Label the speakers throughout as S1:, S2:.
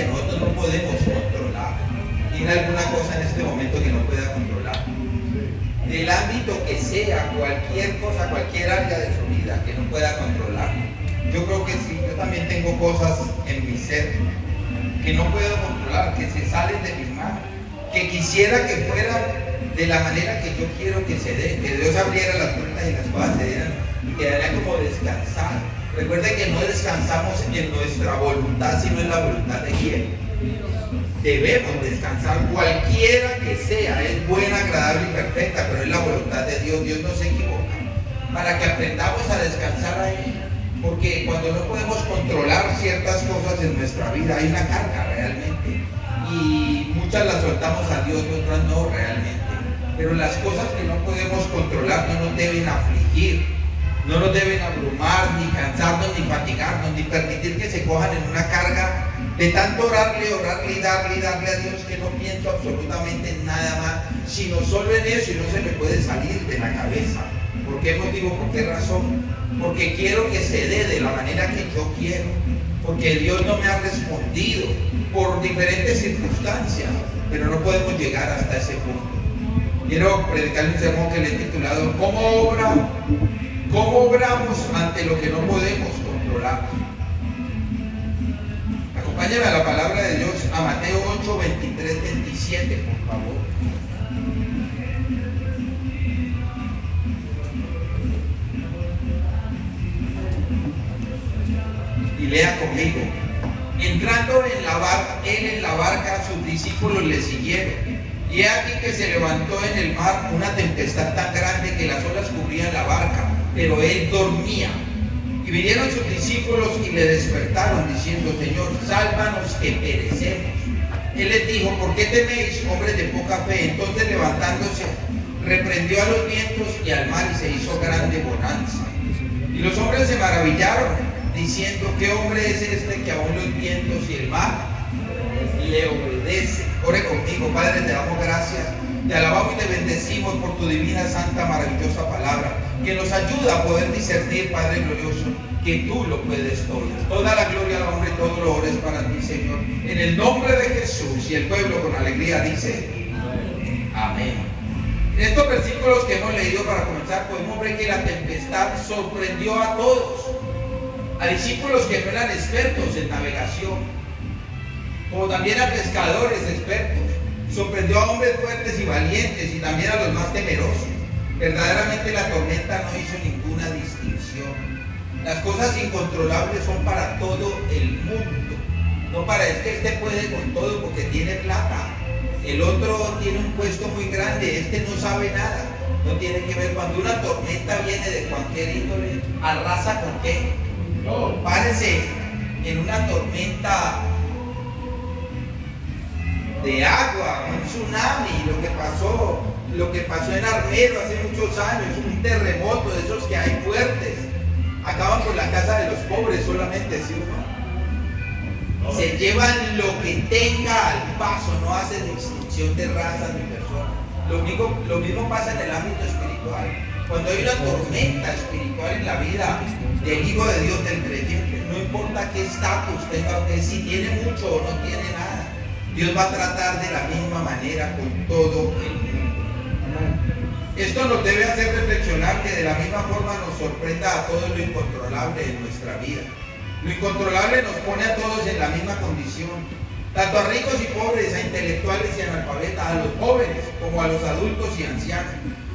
S1: que nosotros no podemos controlar. ¿Tiene alguna cosa en este momento que no pueda controlar? Del ámbito que sea, cualquier cosa, cualquier área de su vida que no pueda controlar. Yo creo que sí, yo también tengo cosas en mi ser que no puedo controlar, que se salen de mis manos, que quisiera que fueran de la manera que yo quiero que se den, que Dios abriera las puertas y las cosas se dieran y quedaría como descansar. Recuerde que no descansamos en nuestra voluntad, sino en la voluntad de quién. Debemos descansar, cualquiera que sea, es buena, agradable y perfecta, pero es la voluntad de Dios. Dios no se equivoca. Para que aprendamos a descansar ahí, porque cuando no podemos controlar ciertas cosas en nuestra vida, hay una carga realmente, y muchas las soltamos a Dios, otras no realmente. Pero las cosas que no podemos controlar no nos deben afligir, no nos deben abrumar, ni cansarnos, ni fatigarnos, ni permitir que se cojan en una carga de tanto orarle y darle a Dios, que no pienso absolutamente en nada más, sino solo en eso, y no se me puede salir de la cabeza. ¿Por qué motivo? ¿Por qué razón? Porque quiero que se dé de la manera que yo quiero, porque Dios no me ha respondido por diferentes circunstancias, pero no podemos llegar hasta ese punto. Quiero predicar un sermón que le he titulado ¿Cómo obramos ante lo que no podemos controlar? Acompáñame a la palabra de Dios, a Mateo 8, 23, 27, por favor. Y lea conmigo. Entrando él en la barca, sus discípulos le siguieron. Y he aquí que se levantó en el mar una tempestad tan grande que las olas cubrían la barca, pero él dormía. Y vinieron sus discípulos y le despertaron, diciendo: Señor, sálvanos que perecemos. Él les dijo: ¿por qué teméis, hombres de poca fe? Entonces, levantándose, reprendió a los vientos y al mar, y se hizo grande bonanza. Y los hombres se maravillaron, diciendo: ¿qué hombre es este que aún los vientos y el mar le obedece? Ore conmigo. Padre, te damos gracias, te alabamos y te bendecimos por tu divina, santa, maravillosa palabra, que nos ayuda a poder discernir, Padre glorioso, que tú lo puedes todo. Toda la gloria, la honra y todo lo honor es para ti, Señor. En el nombre de Jesús. Y el pueblo con alegría dice: amén. En estos versículos que hemos leído, para comenzar, podemos ver que la tempestad sorprendió a todos, a discípulos que no eran expertos en navegación, como también a pescadores expertos. Sorprendió a hombres fuertes y valientes, y también a los más temerosos. Verdaderamente la tormenta no hizo ninguna distinción. Las cosas incontrolables son para todo el mundo, no para este puede con todo porque tiene plata, el otro tiene un puesto muy grande, este no sabe nada. No tiene que ver. Cuando una tormenta viene de cualquier índole, ¿arrasa con qué? No. Párese en una tormenta de agua, un tsunami, lo que pasó en Armero hace muchos años, un terremoto de esos que hay fuertes, acaban con la casa de los pobres solamente, ¿sí o no? Se llevan lo que tenga al paso, no hacen distinción de razas ni personas. Lo mismo pasa en el ámbito espiritual. Cuando hay una tormenta espiritual en la vida del Hijo de Dios, del creyente, no importa qué estatus tenga, si tiene mucho o no tiene nada, Dios va a tratar de la misma manera con todo el mundo. Esto nos debe hacer reflexionar que de la misma forma nos sorprenda a todos lo incontrolable en nuestra vida. Lo incontrolable nos pone a todos en la misma condición, tanto a ricos y pobres, a intelectuales y analfabetas, a los jóvenes como a los adultos y ancianos.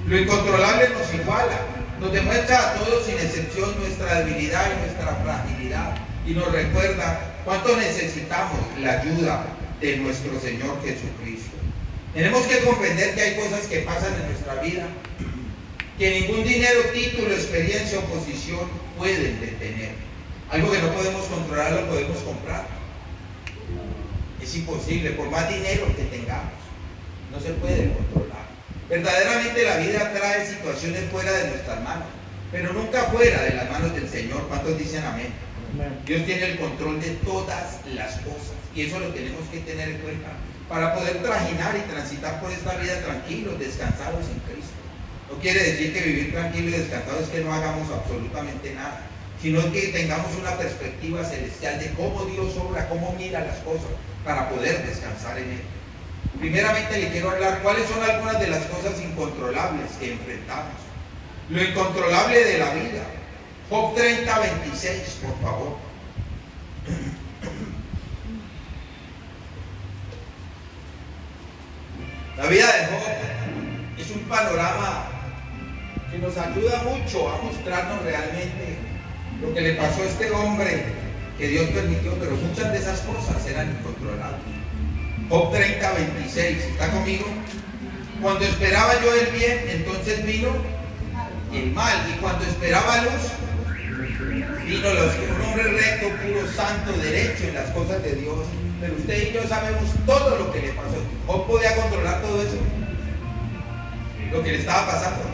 S1: Lo incontrolable nos iguala, nos demuestra a todos sin excepción nuestra debilidad y nuestra fragilidad, y nos recuerda cuánto necesitamos la ayuda de nuestro Señor Jesucristo. Tenemos que comprender que hay cosas que pasan en nuestra vida que ningún dinero, título, experiencia o posición pueden detener. Algo que no podemos controlar lo podemos comprar. Es imposible, por más dinero que tengamos, no se puede controlar. Verdaderamente la vida trae situaciones fuera de nuestras manos, pero nunca fuera de las manos del Señor. ¿Cuántos dicen amén? Dios tiene el control de todas las cosas, y eso lo tenemos que tener en cuenta para poder trajinar y transitar por esta vida tranquilos, descansados en Cristo. No quiere decir que vivir tranquilo y descansado es que no hagamos absolutamente nada, sino que tengamos una perspectiva celestial de cómo Dios obra, cómo mira las cosas, para poder descansar en Él. Primeramente le quiero hablar cuáles son algunas de las cosas incontrolables que enfrentamos. Lo incontrolable de la vida. Job 30, 26, por favor. La vida de Job es un panorama que nos ayuda mucho a mostrarnos realmente lo que le pasó a este hombre que Dios permitió, pero muchas de esas cosas eran incontrolables. Job 30, 26, ¿está conmigo? Cuando esperaba yo el bien, entonces vino el mal, y cuando esperaba luz, vino la oscuridad. Un hombre recto, puro, santo, derecho en las cosas de Dios. Pero usted y yo sabemos todo lo que le pasó. ¿Job podía controlar todo eso? Lo que le estaba pasando.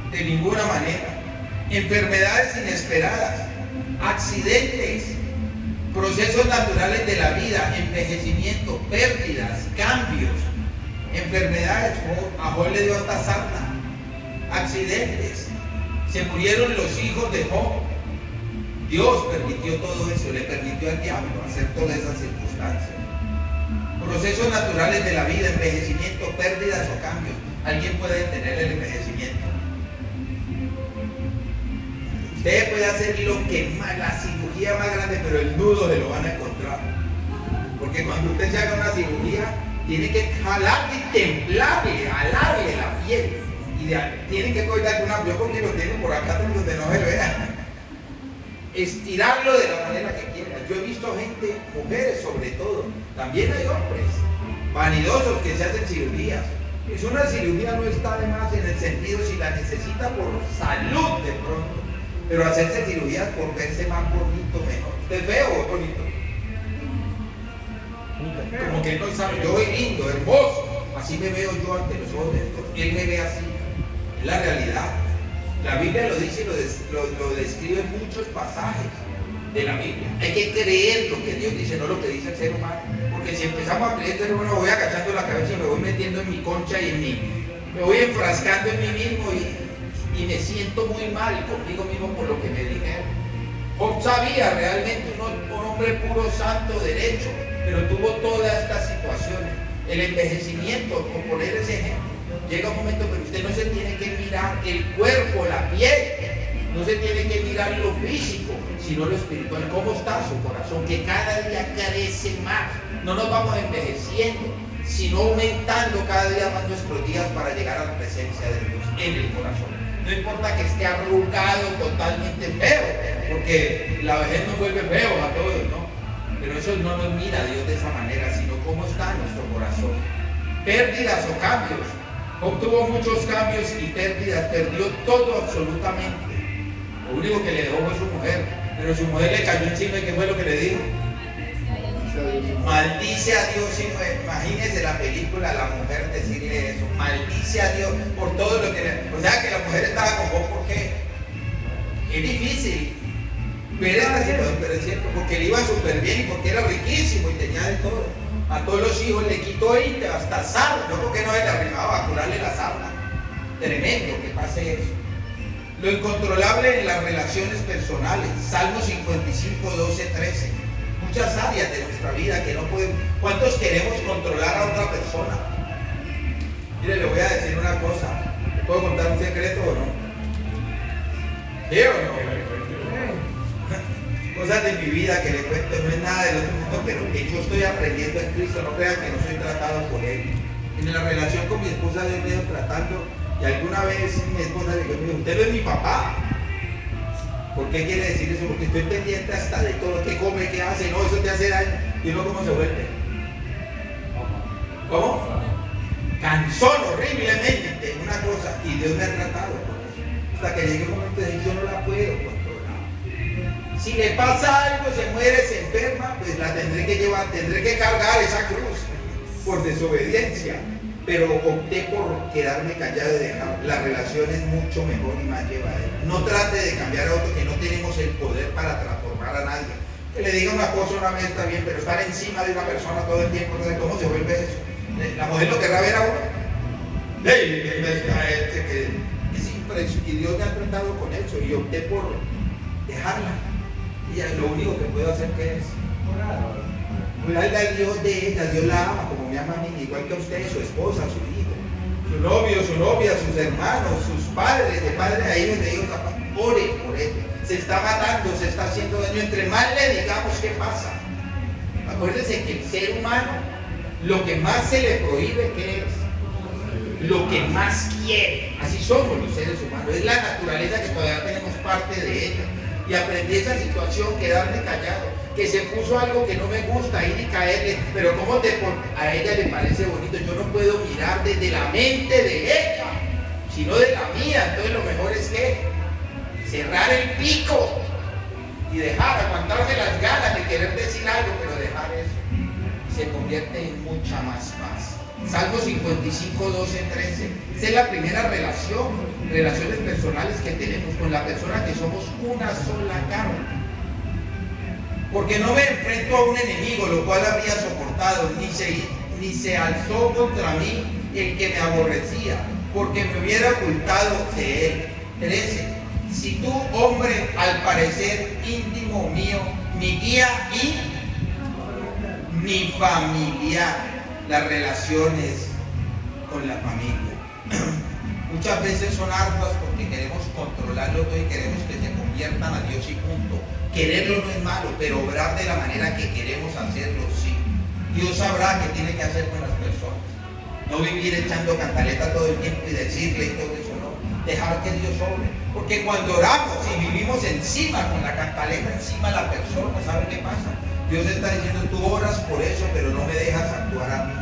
S1: De ninguna manera. Enfermedades inesperadas, accidentes, procesos naturales de la vida, envejecimiento, pérdidas, cambios, enfermedades. A Job le dio hasta sarna, accidentes, se murieron los hijos de Job. Dios permitió todo eso, le permitió al diablo hacer todas esas circunstancias. Procesos naturales de la vida, envejecimiento, pérdidas o cambios. ¿Alguien puede detener el envejecimiento? Usted puede hacer lo que más, la cirugía más grande, pero el nudo se lo van a encontrar. Porque cuando usted se haga una cirugía, tiene que jalarle y templarle, jalarle la piel. Y tiene que coger alguna, yo porque lo tengo por acá donde no se lo vea. Estirarlo de la manera que quiera. Yo he visto gente, mujeres sobre todo, también hay hombres vanidosos que se hacen cirugías. Es una cirugía, no está de más en el sentido si la necesita por salud de pronto, pero hacerse cirugías por verse más bonito, mejor. ¿Usted es feo o es bonito? Como que no sabe, yo soy lindo, hermoso, así me veo yo ante los ojos de Dios. Él me ve así, es la realidad. La Biblia lo dice y lo describe en muchos pasajes de la Biblia. Hay que creer lo que Dios dice, no lo que dice el ser humano. Porque si empezamos a creer el ser humano, voy agachando la cabeza y me voy metiendo en mi concha y me voy enfrascando en mí mismo y me siento muy mal conmigo mismo por lo que me dijeron. Job sabía realmente un hombre puro, santo, derecho, pero tuvo todas estas situaciones. El envejecimiento, por poner ese ejemplo. Llega un momento que usted no se tiene que mirar el cuerpo, la piel, no se tiene que mirar lo físico, sino lo espiritual. ¿Cómo está su corazón? Que cada día crece más. No nos vamos envejeciendo, sino aumentando cada día más nuestros días para llegar a la presencia de Dios en el corazón. No importa que esté arrugado, totalmente feo, porque la vejez nos vuelve feos a todos, ¿no? Pero eso no nos mira Dios de esa manera, sino cómo está nuestro corazón. Pérdidas o cambios. Obtuvo muchos cambios y pérdidas, perdió todo absolutamente. Lo único que le dejó fue su mujer, pero su mujer le cayó encima y ¿qué fue lo que le dijo? Maldice a Dios. Imagínese la película, la mujer decirle eso, maldice a Dios por todo lo que le... O sea que la mujer estaba con vos, ¿por qué? Es difícil ver esta situación, pero es cierto, porque le iba súper bien y porque era riquísimo y tenía de todo. A todos los hijos le quitó y hasta sarna. Yo creo que no se le arrimaba a curarle la sarna. Tremendo que pase eso. Lo incontrolable en las relaciones personales. Salmo 55, 12, 13. Muchas áreas de nuestra vida que no podemos. ¿Cuántos queremos controlar a otra persona? Mire, le voy a decir una cosa. ¿Le puedo contar un secreto o no? ¿Sí o no? Cosas de mi vida que le cuento, no es nada del otro mundo, pero que yo estoy aprendiendo en Cristo. No crean que no soy tratado por Él. En la relación con mi esposa Dios me ido tratando, y alguna vez mi esposa le dijo, usted no es mi papá. ¿Por qué quiere decir eso? Porque estoy pendiente hasta de todo, qué come, qué hace, no, eso te hace daño. ¿Y uno cómo se vuelve? ¿Cómo? Cansón horriblemente, una cosa, y Dios me ha tratado con eso. Hasta que llegue un momento de yo no la puedo controlar. Si le pasa algo, se muere, se enferma, pues la tendré que llevar, tendré que cargar esa cruz por desobediencia. Pero opté por quedarme callado y dejar. La relación es mucho mejor y más llevadera. No trate de cambiar a otro, que no tenemos el poder para transformar a nadie. Que le diga una cosa una vez está bien, pero estar encima de una persona todo el tiempo, ¿cómo se vuelve eso? La mujer lo querrá ver a uno. Es impresionante. Y Dios me ha tratado con eso y opté por dejarla. Ella lo único que puedo hacer que es orarle a Dios de ella. Dios la ama como me ama a mí, igual que a usted, su esposa, su hijo, su novio, su novia, sus hermanos, sus padres, de padre a hijos, de hijos a padre. Ore por él. Se está matando, se está haciendo daño. Entre más le digamos, ¿qué pasa? Acuérdense que el ser humano, lo que más se le prohíbe, ¿qué es? Lo que más quiere. Así somos los seres humanos. Es la naturaleza que todavía tenemos parte de ella. Y aprendí esa situación, quedarme callado. Que se puso algo que no me gusta, ir y caerle. Pero como a ella le parece bonito, yo no puedo mirar desde la mente de ella, sino de la mía. Entonces lo mejor es que cerrar el pico y dejar, aguantarme las ganas de querer decir algo, pero dejar eso. Se convierte en mucha más paz. Salmo 55, 12, 13. Esa es la primera relaciones personales que tenemos con la persona, que somos una sola carne. Porque no me enfrento a un enemigo, lo cual habría soportado, ni se alzó contra mí el que me aborrecía, porque me hubiera ocultado de él. 13. Si tú, hombre, al parecer íntimo mío, mi guía y mi familiar, las relaciones con la familia. Muchas veces son arduas porque queremos controlarlo todo y queremos que se conviertan a Dios y punto. Quererlo no es malo, pero obrar de la manera que queremos hacerlo, sí. Dios sabrá qué tiene que hacer con las personas. No vivir echando cantaleta todo el tiempo y decirle y todo eso, no. Dejar que Dios obre. Porque cuando oramos y vivimos encima, con la cantaleta encima de la persona, ¿sabe qué pasa? Dios está diciendo, tú oras por eso, pero no me dejas actuar a mí.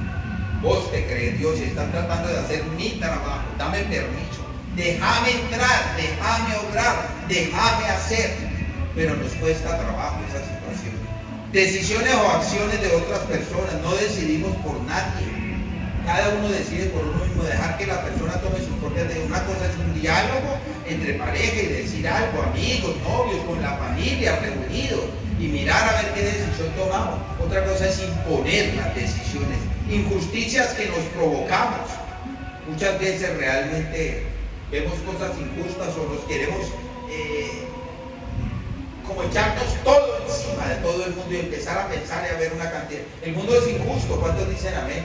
S1: Vos te crees Dios y están tratando de hacer mi trabajo. Dame permiso. Déjame entrar, déjame obrar, déjame hacer. Pero nos cuesta trabajo esa situación. Decisiones o acciones de otras personas. No decidimos por nadie. Cada uno decide por uno mismo, dejar que la persona tome sus propias decisiones. Una cosa es un diálogo entre pareja y decir algo, amigos, novios, con la familia, reunidos, y mirar a ver qué decisión tomamos. Otra cosa es imponer las decisiones. Injusticias que nos provocamos. Muchas veces realmente vemos cosas injustas o nos queremos como echarnos todo encima de todo el mundo y empezar a pensar y a ver una cantidad. El mundo es injusto, ¿cuántos dicen amén?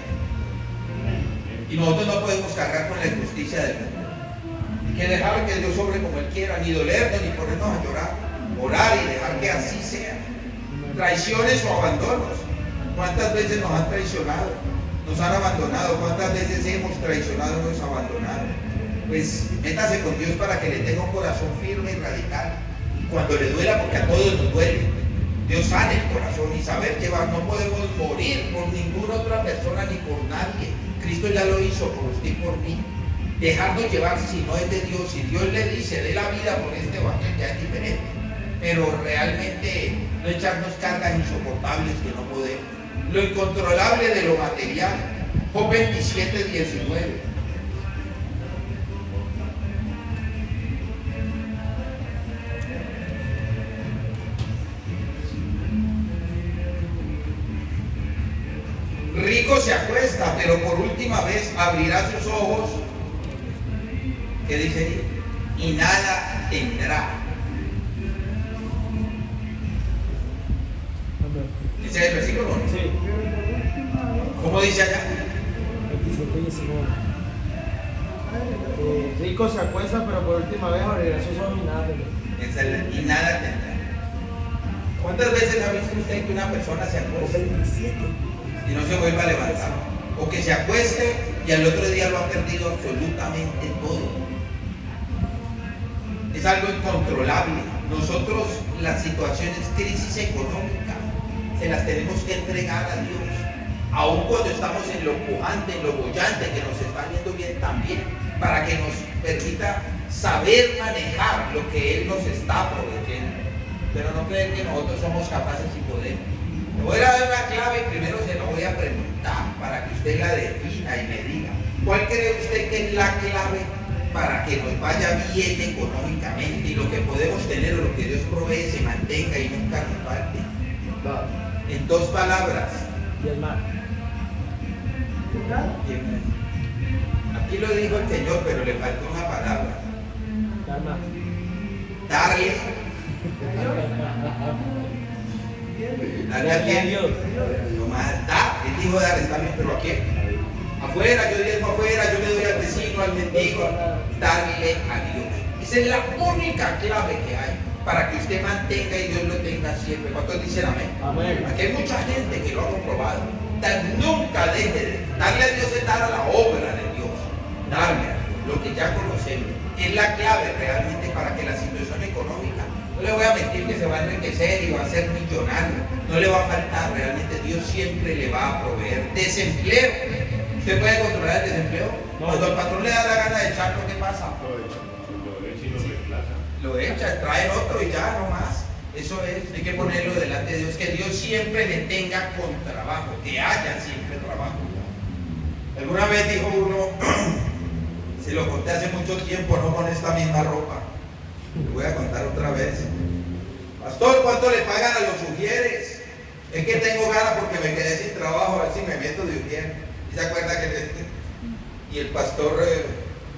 S1: Y nosotros no podemos cargar con la injusticia del mundo. Hay que dejar que Dios sobre como Él quiera, ni dolernos, ni ponernos a llorar, orar y dejar que así sea. Traiciones o abandonos. ¿Cuántas veces nos han traicionado? Nos han abandonado. ¿Cuántas veces hemos traicionado y nos abandonado? Pues métase con Dios para que le tenga un corazón firme y radical. Y cuando le duela, porque a todos nos duele, Dios sane el corazón y saber llevar. No podemos morir por ninguna otra persona ni por nadie. Cristo ya lo hizo por usted y por mí. Dejarnos llevar si no es de Dios. Si Dios le dice de la vida por este evangelio, ya es diferente. Pero realmente no echarnos cargas insoportables que no podemos. Lo incontrolable de lo material. Job 27, 19. Rico se acuesta, pero por última vez abrirá sus ojos. ¿Qué dice ahí? Y nada tendrá. ¿Dice el versículo?
S2: Sí.
S1: ¿Cómo dice allá?
S2: 27, 19. Rico se acuesta, pero por última vez abrirá sus ojos y nada tendrá.
S1: Y nada tendrá. ¿Cuántas veces ha visto usted que una persona se acuesta
S2: 27.
S1: y no se vuelva a levantar? O que se acueste y al otro día lo ha perdido absolutamente todo. Es algo incontrolable. Nosotros, las situaciones, crisis económica, se las tenemos que entregar a Dios. Aun cuando estamos en lo pujante, en lo bollante, que nos está yendo bien también, para que nos permita saber manejar lo que Él nos está proveyendo. Pero no creer que nosotros somos capaces y podemos. Le voy a dar una clave y primero se la voy a preguntar para que usted la defina y me diga. ¿Cuál cree usted que es la clave para que nos vaya bien económicamente y lo que podemos tener o lo que Dios provee se mantenga y nunca nos falte? En dos palabras.
S2: Diezmar.
S1: Aquí lo dijo el Señor, pero le faltó una palabra.
S2: Dar más.
S1: Darle ¿Darle a quién? No más, dar. Él dijo dar, está bien, pero ¿a quién? Afuera, yo diezmo afuera, yo le doy al vecino, al mendigo. Darle a Dios. Esa es la única clave que hay para que usted mantenga y Dios lo tenga siempre. ¿Cuántos dicen amén?
S2: Amén.
S1: Aquí hay mucha gente que lo ha comprobado. Nunca deje de darle a Dios, es dar a la obra de Dios. Darle a Dios, lo que ya conocemos. Es la clave realmente para que la situación económica, no le voy a mentir que se va a enriquecer y va a ser millonario. No le va a faltar, realmente Dios siempre le va a proveer. Desempleo. ¿Usted puede controlar el desempleo? No. Cuando al patrón le da la gana de echarlo, ¿qué pasa?
S3: Lo echa y lo reemplaza.
S1: Lo echa, trae otro y ya no más. Eso es, hay que ponerlo delante de Dios, que Dios siempre le tenga con trabajo, que haya siempre trabajo. Alguna vez dijo uno, se lo conté hace mucho tiempo, no con esta misma ropa. Le voy a contar otra vez. Pastor, ¿cuánto le pagan a los ujieres? Es que tengo ganas porque me quedé sin trabajo, a ver si me meto de ujier. ¿Y se acuerda que y el pastor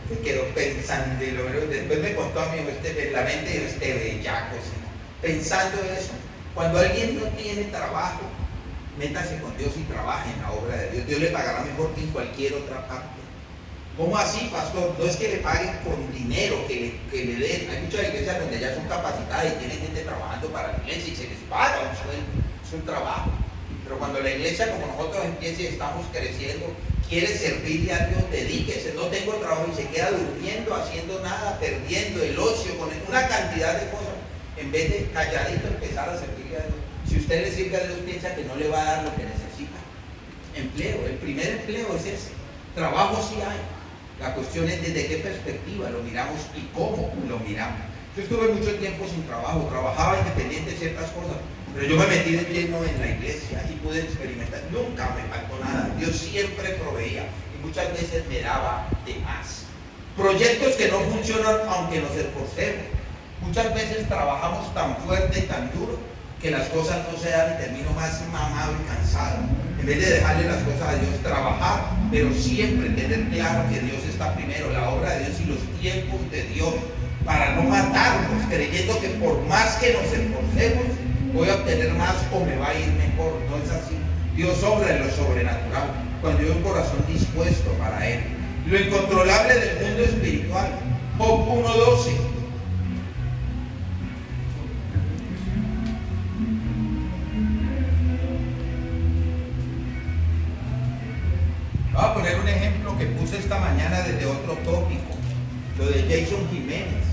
S1: se quedó pensando? Y después me contó a mí, en la mente de este bellaco, ¿sí? Pensando eso. Cuando alguien no tiene trabajo, métase con Dios y trabaje en la obra de Dios. Dios le pagará mejor que en cualquier otra parte. ¿Cómo así, pastor? No es que le paguen con dinero, que le den. Hay muchas iglesias donde ya son capacitadas y tienen gente trabajando para la iglesia y se les paga un sueldo. Es un trabajo. Pero cuando la iglesia, como nosotros empieza y estamos creciendo, quiere servirle a Dios, dedíquese. No tengo trabajo y se queda durmiendo, haciendo nada, perdiendo el ocio, con una cantidad de cosas. En vez de calladito empezar a servirle a Dios. Si usted le sirve a Dios, piensa que no le va a dar lo que necesita. Empleo, el primer empleo es ese. Trabajo sí hay. La cuestión es desde qué perspectiva lo miramos y cómo lo miramos. Yo estuve mucho tiempo sin trabajo, trabajaba independiente de ciertas cosas, pero yo me metí de lleno en la iglesia y pude experimentar. Nunca me faltó nada. Dios siempre proveía y muchas veces me daba de más. Proyectos que no funcionan aunque nos esforcemos. Muchas veces trabajamos tan fuerte y tan duro que las cosas no se dan y termino más mamado y cansado. En vez de dejarle las cosas a Dios, trabajar, pero siempre tener claro que Dios está primero, la obra de Dios y los tiempos de Dios, para no matarnos, creyendo que por más que nos esforcemos, voy a obtener más o me va a ir mejor. No es así. Dios obra en lo sobrenatural, cuando hay un corazón dispuesto para Él. Lo incontrolable del mundo espiritual. Job 1:12. Voy a poner un ejemplo que puse esta mañana desde otro tópico, lo de Jason Jiménez.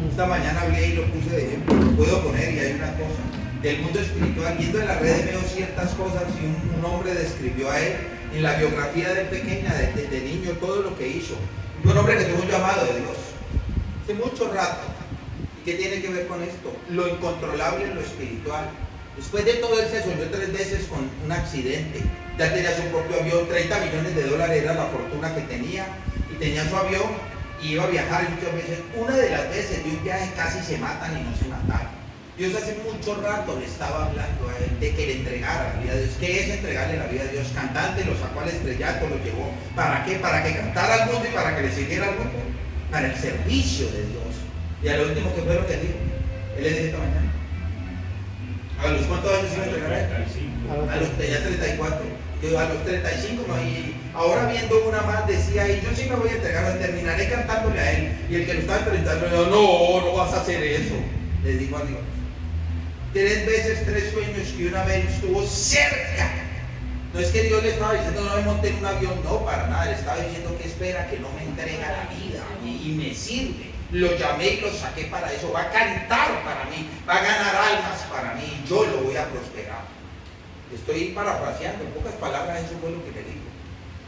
S1: Esta mañana hablé y lo puse de ejemplo. Lo puedo poner y hay una cosa. Del mundo espiritual, viendo en las redes veo ciertas cosas y un hombre describió a él en la biografía de pequeña, de niño, todo lo que hizo. Un hombre que tuvo un llamado de Dios hace mucho rato. ¿Y qué tiene que ver con esto? Lo incontrolable en lo espiritual. Después de todo, él se soñó 3 veces con un accidente. Ya tenía su propio avión, $30 millones era la fortuna que tenía, y tenía su avión y iba a viajar, y muchas veces, una de las veces de un viaje casi se matan y no se mataron. Dios hace mucho rato le estaba hablando a él de que le entregara la vida a Dios. ¿Qué es entregarle la vida a Dios? Cantante, lo sacó al estrellato, lo llevó. ¿Para qué? Para que cantara al mundo y para que le siguiera al mundo. Para el servicio de Dios. Y a lo último, ¿qué fue lo que dijo? Él le dijo esta mañana. ¿A los cuántos años iba a entregar a él? A los tenía 34. Yo a los 35 no, y ahora viendo una más decía, y yo sí me voy a entregar, terminaré cantándole a él. Y el que lo estaba entrevistando, no vas a hacer eso. Le digo a Dios. 3 veces 3 sueños que una vez estuvo cerca. No es que Dios le estaba diciendo no me monté en un avión, no, para nada. Le estaba diciendo que espera, que no me entrega la vida y me sirve. Lo llamé y lo saqué para eso. Va a cantar para mí, va a ganar almas para mí. Yo lo voy a prosperar. Estoy parafraseando, en pocas palabras eso fue lo que le digo.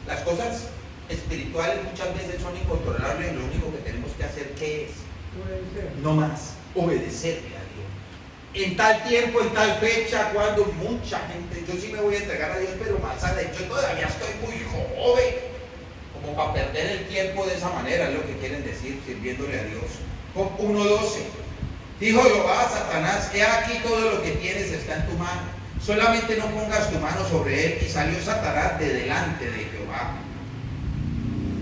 S1: Las cosas espirituales muchas veces son incontrolables y lo único que tenemos que hacer, ¿qué es? No más, obedecerle a Dios. En tal tiempo, en tal fecha, cuando mucha gente, yo sí me voy a entregar a Dios, pero más adelante, yo todavía estoy muy joven, como para perder el tiempo de esa manera, es lo que quieren decir, sirviéndole a Dios. Job 1:12. Dijo Jehová a Satanás, he aquí todo lo que tienes está en tu mano. Solamente no pongas tu mano sobre él. Y salió Satanás de delante de Jehová.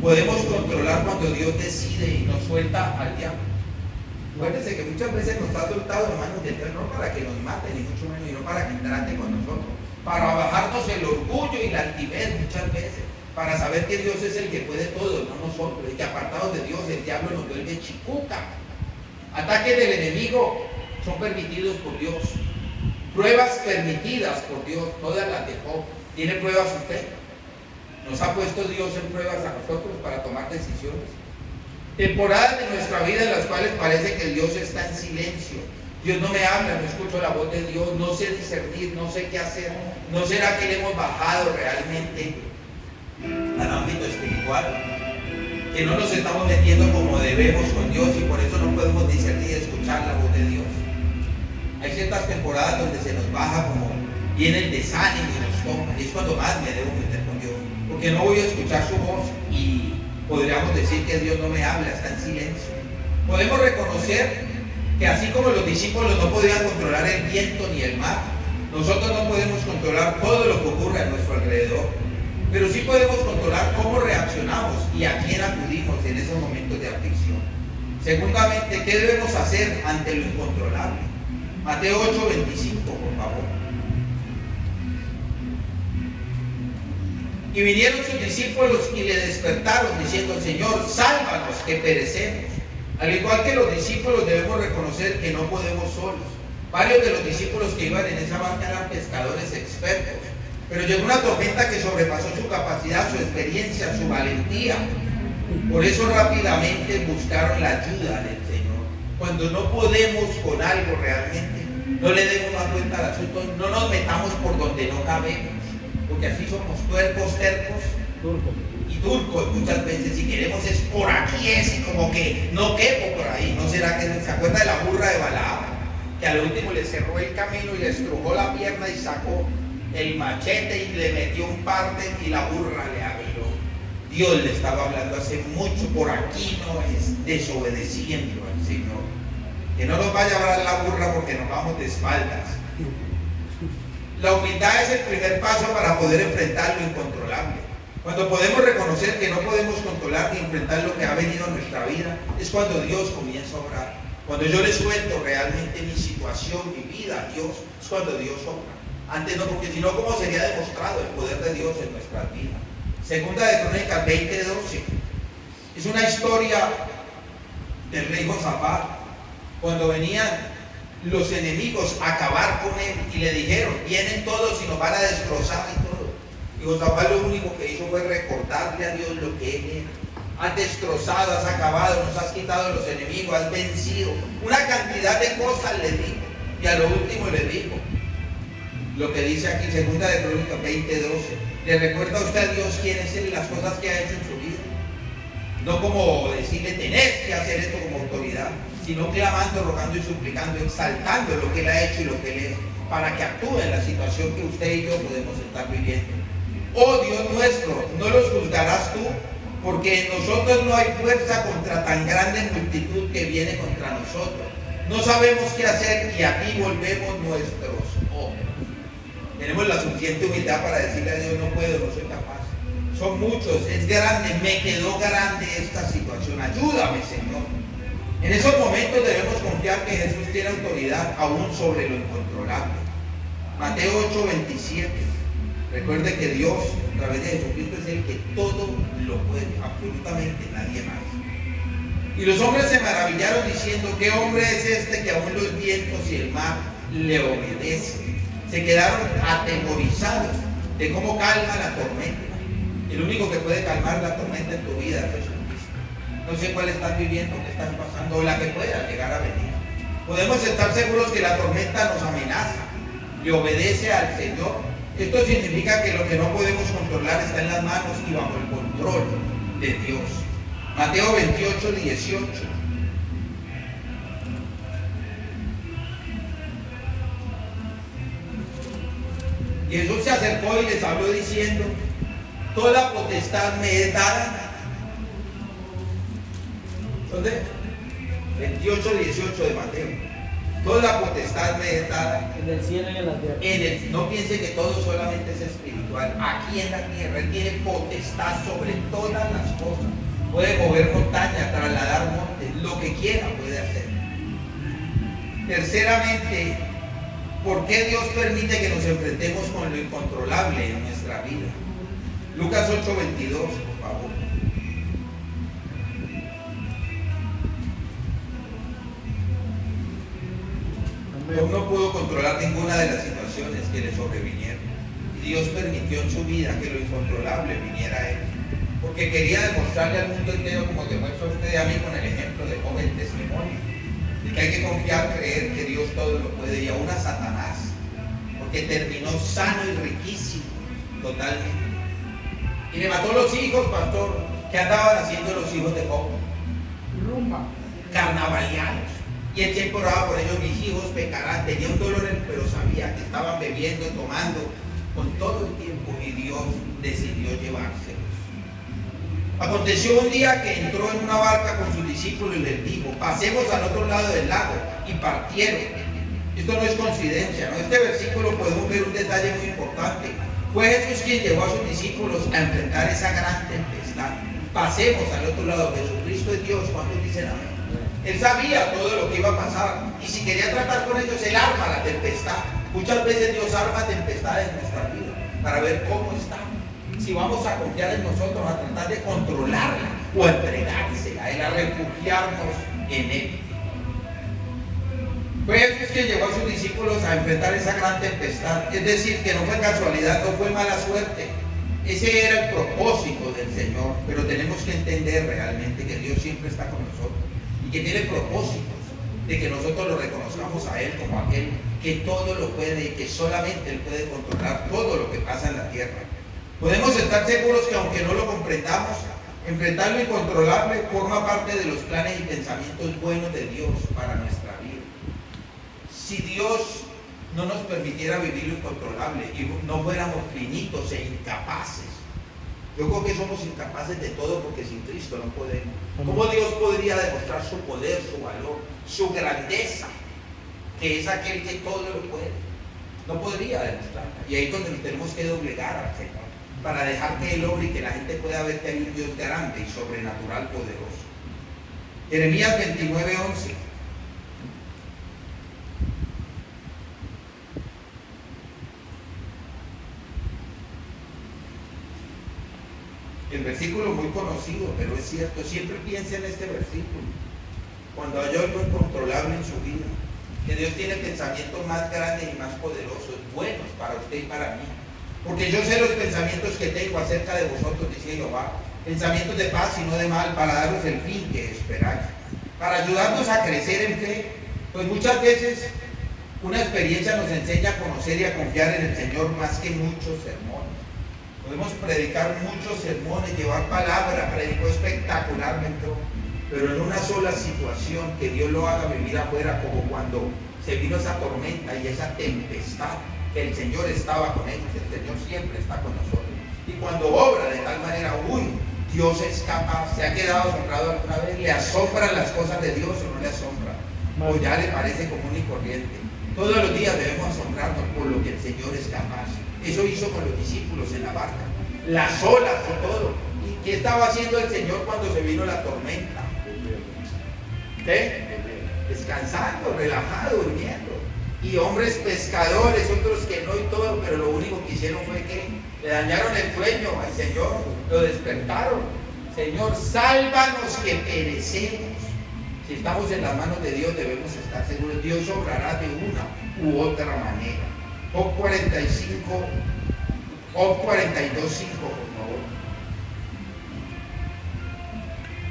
S1: Podemos controlar cuando Dios decide y nos suelta al diablo. Acuérdense que muchas veces nos ha soltado en manos de Dios, no para que nos maten, ni mucho menos, y no para que trate con nosotros, para bajarnos el orgullo y la altivez muchas veces, para saber que Dios es el que puede todo, no nosotros, y que apartados de Dios el diablo nos vuelve chicuca. Ataques del enemigo son permitidos por Dios. Pruebas permitidas por Dios, todas las dejó. ¿Tiene pruebas usted? ¿Nos ha puesto Dios en pruebas a nosotros para tomar decisiones? Temporadas de nuestra vida en las cuales parece que Dios está en silencio. Dios no me habla, no escucho la voz de Dios, no sé discernir, no sé qué hacer. ¿No será que le hemos bajado realmente al ámbito espiritual? Que no nos estamos metiendo como debemos con Dios y por eso no podemos discernir y escuchar la voz de Dios. Hay ciertas temporadas donde se nos baja como viene el desánimo y nos toma, y es cuando más me debo meter con Dios, porque no voy a escuchar su voz y podríamos decir que Dios no me habla, está en silencio. Podemos reconocer que así como los discípulos no podían controlar el viento ni el mar, nosotros no podemos controlar todo lo que ocurre a nuestro alrededor, pero sí podemos controlar cómo reaccionamos y a quién acudimos en esos momentos de aflicción. Segundamente, ¿qué debemos hacer ante lo incontrolable? Mateo 8:25, por favor. Y vinieron sus discípulos y le despertaron diciendo: Señor, sálvanos que perecemos. Al igual que los discípulos debemos reconocer que no podemos solos. Varios de los discípulos que iban en esa barca eran pescadores expertos, pero llegó una tormenta que sobrepasó su capacidad, su experiencia, su valentía. Por eso rápidamente buscaron la ayuda del Señor. Cuando no podemos con algo realmente, no le demos más vuelta al asunto, no nos metamos por donde no cabemos, porque así somos tuercos, tercos y turcos muchas veces, y queremos es por aquí, es y como que no quepo por ahí. ¿No será que se acuerda de la burra de Balaam, que al último le cerró el camino y le estrujó la pierna y sacó el machete y le metió un parte y la burra le abrió? Dios le estaba hablando hace mucho: por aquí no es, desobedeciendo al Señor. Que no nos vaya a hablar la burra porque nos vamos de espaldas. La humildad es el primer paso para poder enfrentar lo incontrolable. Cuando podemos reconocer que no podemos controlar ni enfrentar lo que ha venido a nuestra vida, es cuando Dios comienza a obrar. Cuando yo le suelto realmente mi situación, mi vida a Dios, es cuando Dios obra. Antes no, porque si no, ¿cómo sería demostrado el poder de Dios en nuestras vidas? Segunda de Crónicas 20:12. Es una historia del rey Josafat. Cuando venían los enemigos a acabar con él y le dijeron: vienen todos y nos van a destrozar y todo. Y Josafat lo único que hizo fue recordarle a Dios lo que él era. Has destrozado, has acabado, nos has quitado los enemigos, has vencido. Una cantidad de cosas le dijo. Y a lo último le dijo lo que dice aquí, segunda de Crónicas 20:12. Le recuerda a usted a Dios quién es él y las cosas que ha hecho en su vida. No como decirle tenés que hacer esto como autoridad, sino clamando, rogando y suplicando, exaltando lo que él ha hecho y lo que él es, para que actúe en la situación que usted y yo podemos estar viviendo. Oh Dios nuestro, no los juzgarás tú, porque en nosotros no hay fuerza contra tan grande multitud que viene contra nosotros. No sabemos qué hacer y aquí volvemos nuestros ojos. Tenemos la suficiente humildad para decirle a Dios: no puedo, no soy capaz. Son muchos, es grande, me quedó grande esta situación. Ayúdame, Señor. En esos momentos debemos confiar que Jesús tiene autoridad aún sobre lo incontrolable. Mateo 8:27. Recuerde que Dios, a través de Jesucristo, es el que todo lo puede, absolutamente nadie más. Y los hombres se maravillaron diciendo: ¿qué hombre es este que aún los vientos y el mar le obedecen? Se quedaron atemorizados de cómo calma la tormenta. El único que puede calmar la tormenta en tu vida es Jesucristo. No sé cuál estás viviendo, qué estás pasando o la que pueda llegar a venir. Podemos estar seguros que la tormenta nos amenaza y obedece al Señor. Esto significa que lo que no podemos controlar está en las manos y bajo el control de Dios. Mateo 28:18. Jesús se acercó y les habló diciendo: toda potestad me es dada. ¿Dónde? 28:18 de Mateo. Toda potestad me es dada.
S2: En el cielo y en la tierra.
S1: No piense que todo solamente es espiritual. Aquí en la tierra Él tiene potestad sobre todas las cosas. Puede mover montañas, trasladar montes, lo que quiera puede hacer. Terceramente, ¿por qué Dios permite que nos enfrentemos con lo incontrolable en nuestra vida? Lucas 8:22, por favor. Dios no pudo controlar ninguna de las situaciones que le sobrevinieron. Y Dios permitió en su vida que lo incontrolable viniera a él. Porque quería demostrarle al mundo entero, como demuestra usted a mí con el ejemplo de joven testimonio, de que hay que confiar, creer que Dios todo lo puede, y aún a Satanás, porque terminó sano y riquísimo, totalmente. Y le mató los hijos, pastor. ¿Qué andaban haciendo los hijos de Job?
S2: Rumba.
S1: Carnavalianos. Y él siempre oraba por ellos: mis hijos pecarán. Tenía un dolor, pero sabía que estaban bebiendo, tomando con todo el tiempo, y Dios decidió llevárselos. Aconteció un día que entró en una barca con sus discípulos y les dijo: pasemos al otro lado del lago, y partieron. Esto no es coincidencia, ¿no? Este versículo podemos ver un detalle muy importante. Fue Jesús quien llevó a sus discípulos a enfrentar esa gran tempestad. Pasemos al otro lado. Jesucristo es Dios. ¿Cuántos dicen amén? Él sabía todo lo que iba a pasar, y si quería tratar con ellos, él arma la tempestad. Muchas veces Dios arma tempestades en nuestra vida para ver cómo estamos. Si vamos a confiar en nosotros, a tratar de controlarla o a entregársela a él, a refugiarnos en él. Fue Jesús quien llevó a sus discípulos a enfrentar esa gran tempestad. Es decir, que no fue casualidad, no fue mala suerte. Ese era el propósito del Señor. Pero tenemos que entender realmente que Dios siempre está con nosotros y que tiene propósitos de que nosotros lo reconozcamos a Él como aquel que todo lo puede y que solamente Él puede controlar todo lo que pasa en la tierra. Podemos estar seguros que aunque no lo comprendamos, enfrentar lo incontrolable forma parte de los planes y pensamientos buenos de Dios para nuestra vida. Si Dios no nos permitiera vivir lo incontrolable y no fuéramos finitos e incapaces, yo creo que somos incapaces de todo, porque sin Cristo no podemos. ¿Cómo Dios podría demostrar su poder, su valor, su grandeza, que es aquel que todo lo puede? No podría demostrarla. Y ahí es donde nos tenemos que doblegar al Señor, para dejar que Él obre y que la gente pueda ver que hay un Dios grande y sobrenatural poderoso. Jeremías 29:11. El versículo muy conocido, pero es cierto. Siempre piensa en este versículo cuando haya algo incontrolable en su vida, que Dios tiene pensamientos más grandes y más poderosos, buenos para usted y para mí. Porque yo sé los pensamientos que tengo acerca de vosotros, dice Jehová, pensamientos de paz y no de mal, para daros el fin que esperáis, para ayudarnos a crecer en fe. Pues muchas veces una experiencia nos enseña a conocer y a confiar en el Señor más que muchos sermones. Podemos predicar muchos sermones, llevar palabra, predicó espectacularmente, pero en una sola situación que Dios lo haga vivir afuera, como cuando se vino esa tormenta y esa tempestad, que el Señor estaba con ellos. El Señor siempre está con nosotros. Y cuando obra de tal manera, Dios es capaz. ¿Se ha quedado asombrado alguna vez? ¿Le asombran las cosas de Dios o no le asombran? O ya le parece común y corriente. Todos los días debemos asombrarnos por lo que el Señor es capaz. Eso hizo con los discípulos en la barca. Las olas y todo. ¿Y qué estaba haciendo el Señor cuando se vino la tormenta? ¿Qué? Descansando, relajado, durmiendo. Y hombres pescadores, otros que no y todo, pero lo único que hicieron fue que le dañaron el sueño al Señor, lo despertaron. Señor, sálvanos que perecemos. Si estamos en las manos de Dios, debemos estar seguros. Dios obrará de una u otra manera. Job 45, Job 42:5, por favor.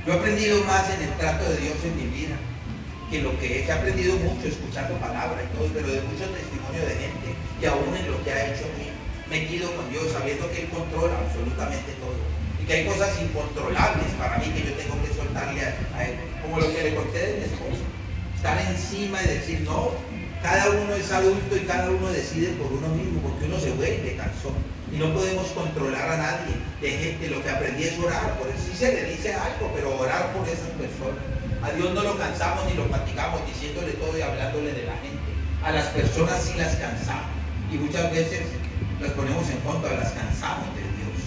S1: Yo he aprendido más en el trato de Dios en mi vida que lo que he aprendido mucho escuchando palabras y todo, pero de mucho testimonio de gente, y aún en lo que ha hecho metido con Dios, sabiendo que Él controla absolutamente todo, y que hay cosas incontrolables para mí que yo tengo que soltarle a Él, como lo que le conté de mi esposa, estar encima y decir no. Cada uno es adulto y cada uno decide por uno mismo, porque uno se vuelve cansón y no podemos controlar a nadie. De gente, lo que aprendí es orar, por eso sí se le dice algo, pero orar por esas personas. A Dios no lo cansamos ni lo fatigamos diciéndole todo y hablándole de la gente. A las personas sí las cansamos y muchas veces las ponemos en contra, las cansamos de Dios.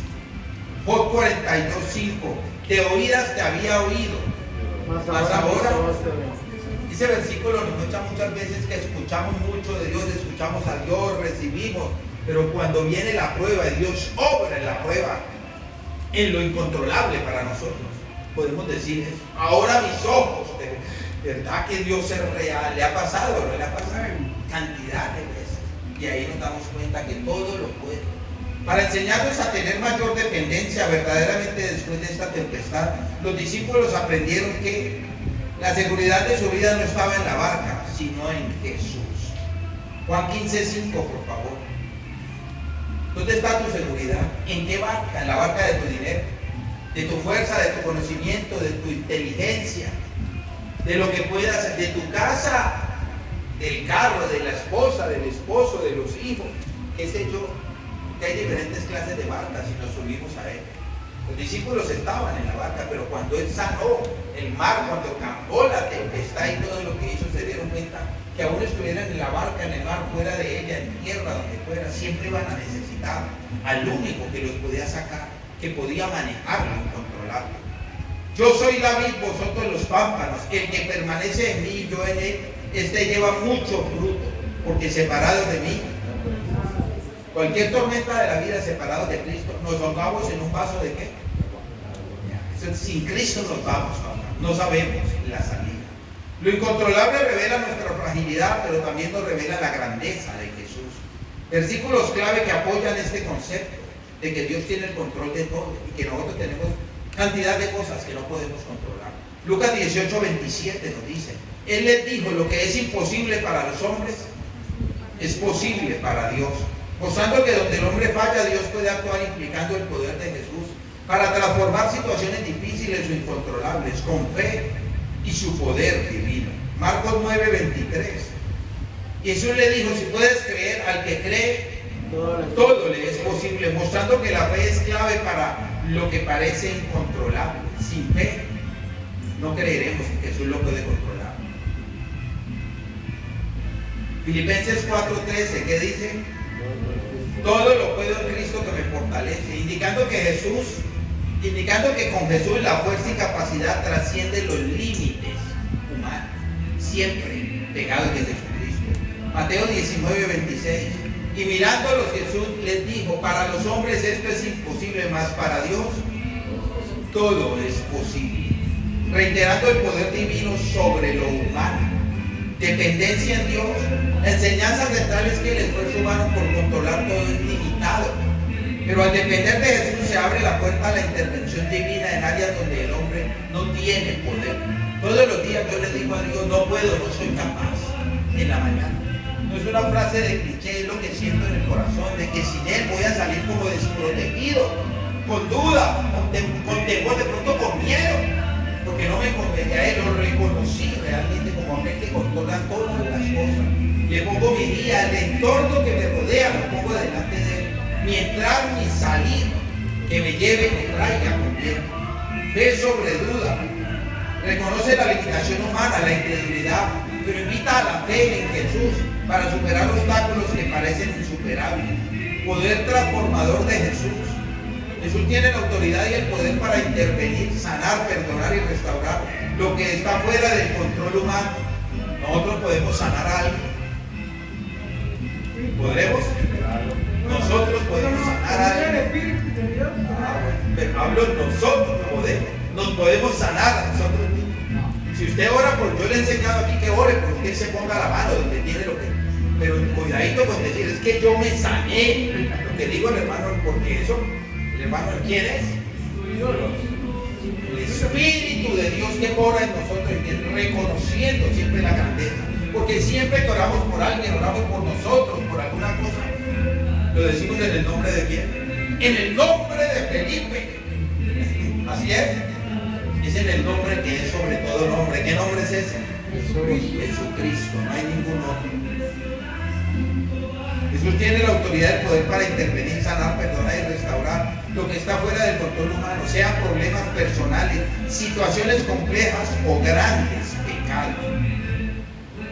S1: Job 42:5. De oídas te había oído, mas ahora Ese versículo nos muestra muchas veces que escuchamos mucho de Dios, escuchamos a Dios, recibimos, pero cuando viene la prueba, Dios obra en la prueba, en lo incontrolable para nosotros. Podemos decir eso. Ahora mis ojos, ¿verdad que Dios es real? ¿Le ha pasado? ¿No le ha pasado? Cantidad de veces. Y ahí nos damos cuenta que todo lo puede. Para enseñarnos a tener mayor dependencia verdaderamente después de esta tempestad, los discípulos aprendieron que la seguridad de su vida no estaba en la barca, sino en Jesús. Juan 15:5, por favor. ¿Dónde está tu seguridad? ¿En qué barca? ¿En la barca de tu dinero? ¿De tu fuerza, de tu conocimiento, de tu inteligencia? ¿De lo que puedas, de tu casa, del carro, de la esposa, del esposo, de los hijos? ¿Qué sé yo? Que hay diferentes clases de barcas y nos subimos a ella. Los discípulos estaban en la barca, pero cuando Él sanó el mar, cuando campó la tempestad y todo lo que hizo, se dieron cuenta que aún estuvieran en la barca, en el mar, fuera de ella, en tierra, donde fuera, siempre iban a necesitar al único que los podía sacar, que podía manejarlo y controlarlo. Yo soy la vid, vosotros los pámpanos. El que permanece en mí y yo en él, este lleva mucho fruto, porque separados de mí, cualquier tormenta de la vida separados de Cristo, nos ahogamos en un vaso de qué. Sin Cristo nos vamos a ahogar. No sabemos la salida. Lo incontrolable revela nuestra fragilidad, pero también nos revela la grandeza de Jesús. Versículos clave que apoyan este concepto de que Dios tiene el control de todo y que nosotros tenemos cantidad de cosas que no podemos controlar. Lucas 18:27 nos dice: Él les dijo, lo que es imposible para los hombres es posible para Dios. Mostrando que donde el hombre falla, Dios puede actuar, implicando el poder de Jesús para transformar situaciones difíciles o incontrolables con fe y su poder divino. Marcos 9:23. Jesús le dijo: si puedes creer, al que cree, todo le es posible, mostrando que la fe es clave para lo que parece incontrolable. Sin fe no creeremos que Jesús lo puede controlar. Filipenses 4:13, ¿qué dice? Todo lo puedo en Cristo que me fortalece, indicando que con Jesús la fuerza y capacidad trasciende los límites humanos, siempre pegados de Jesucristo. Mateo 19:26. Y mirándolos, Jesús les dijo: para los hombres esto es imposible, mas para Dios todo es posible. Reiterando el poder divino sobre lo humano, dependencia en Dios. La enseñanza central es que el esfuerzo humano por controlar todo es limitado, pero al depender de Jesús se abre la puerta a la intervención divina en áreas donde el hombre no tiene poder. Todos los días yo le digo a Dios: no puedo, no soy capaz. En la mañana. No es una frase de cliché, es lo que siento en el corazón, de que sin Él voy a salir como desprotegido, con duda, con temor, de pronto con miedo, porque no me convenía a Él. Lo reconocí realmente como aquel que controla todas las cosas. Le pongo mi día, el entorno que me rodea, lo pongo delante de Él. Mi entrar, mi salir, que me lleve, me traiga conmigo. Fe sobre duda. Reconoce la limitación humana, la incredulidad, pero invita a la fe en Jesús para superar obstáculos que parecen insuperables. Poder transformador de Jesús. Jesús tiene la autoridad y el poder para intervenir, sanar, perdonar y restaurar lo que está fuera del control humano. Nosotros podemos sanar a alguien. ¿Podremos? Nosotros podemos sanar a alguien. Pero hablo nosotros, nos podemos sanar a nosotros mismos. Si usted ora, pues yo le he enseñado aquí que ore, porque Él se ponga la mano donde tiene lo que. Pero cuidadito con decir: es que yo me sané. Lo que digo el hermano, porque eso, el hermano, ¿quién es? El Espíritu de Dios que mora en nosotros, reconociendo siempre la grandeza. Porque siempre que oramos por alguien, oramos por nosotros, por alguna cosa, lo decimos en el nombre de quién. En el nombre de Felipe. Así es. Es en el nombre que es sobre todo nombre. ¿Qué nombre es ese? Jesucristo. No hay ningún otro. Jesús tiene la autoridad y el poder para intervenir, sanar, perdonar y restaurar lo que está fuera del control humano, sean problemas personales, situaciones complejas o grandes pecados.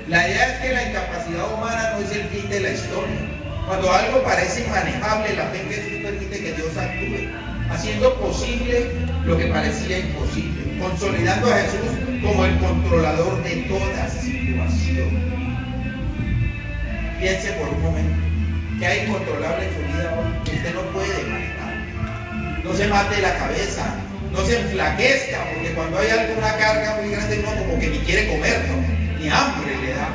S1: La idea es que la incapacidad humana no es el fin de la historia. Cuando algo parece inmanejable, la fe en Jesús permite que Dios actúe. haciendo posible lo que parecía imposible, consolidando a Jesús como el controlador de toda situación. Piense por un momento, ¿qué hay incontrolable en su vida hoy que usted no puede manejar? No se mate la cabeza, no se enflaquezca, porque cuando hay alguna carga muy grande uno como que ni quiere comer, ¿no? Ni hambre le da.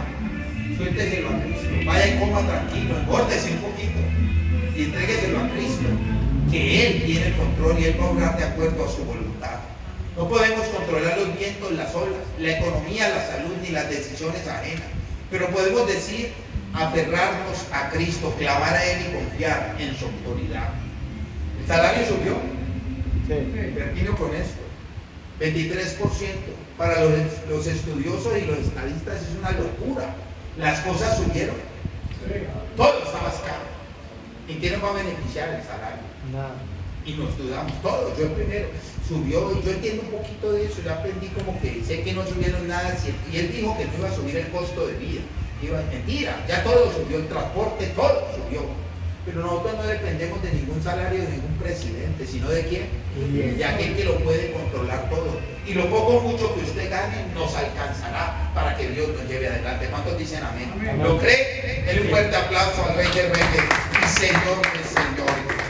S1: Suélteselo a Cristo, vaya y coma tranquilo, engórdese un poquito y entrégueselo a Cristo, que Él tiene el control y Él va a obrar de acuerdo a su voluntad. No podemos controlar los vientos, las olas, la economía, la salud ni las decisiones ajenas, pero podemos decir, aferrarnos a Cristo, clavar a Él y confiar en su autoridad. ¿El salario subió?
S2: Sí.
S1: Termino con esto. 23%. Para los estudiosos y los estadistas es una locura. Las cosas subieron. Todo está más caro. ¿En qué nos va a beneficiar el salario?
S2: Nada.
S1: Y nos dudamos todos. Yo primero subió, y yo entiendo un poquito de eso. Yo aprendí como que sé que no subieron nada. Y él dijo que no iba a subir el costo de vida. Mentira, ya todo subió, el transporte, todo subió. Pero nosotros no dependemos de ningún salario de ningún presidente, sino de quién, de aquel que lo puede controlar todo. Y lo poco o mucho que usted gane nos alcanzará para que Dios nos lleve adelante. ¿Cuántos dicen amén? ¿Lo cree? Denle un fuerte aplauso al Rey de Reyes y Señor de Señores.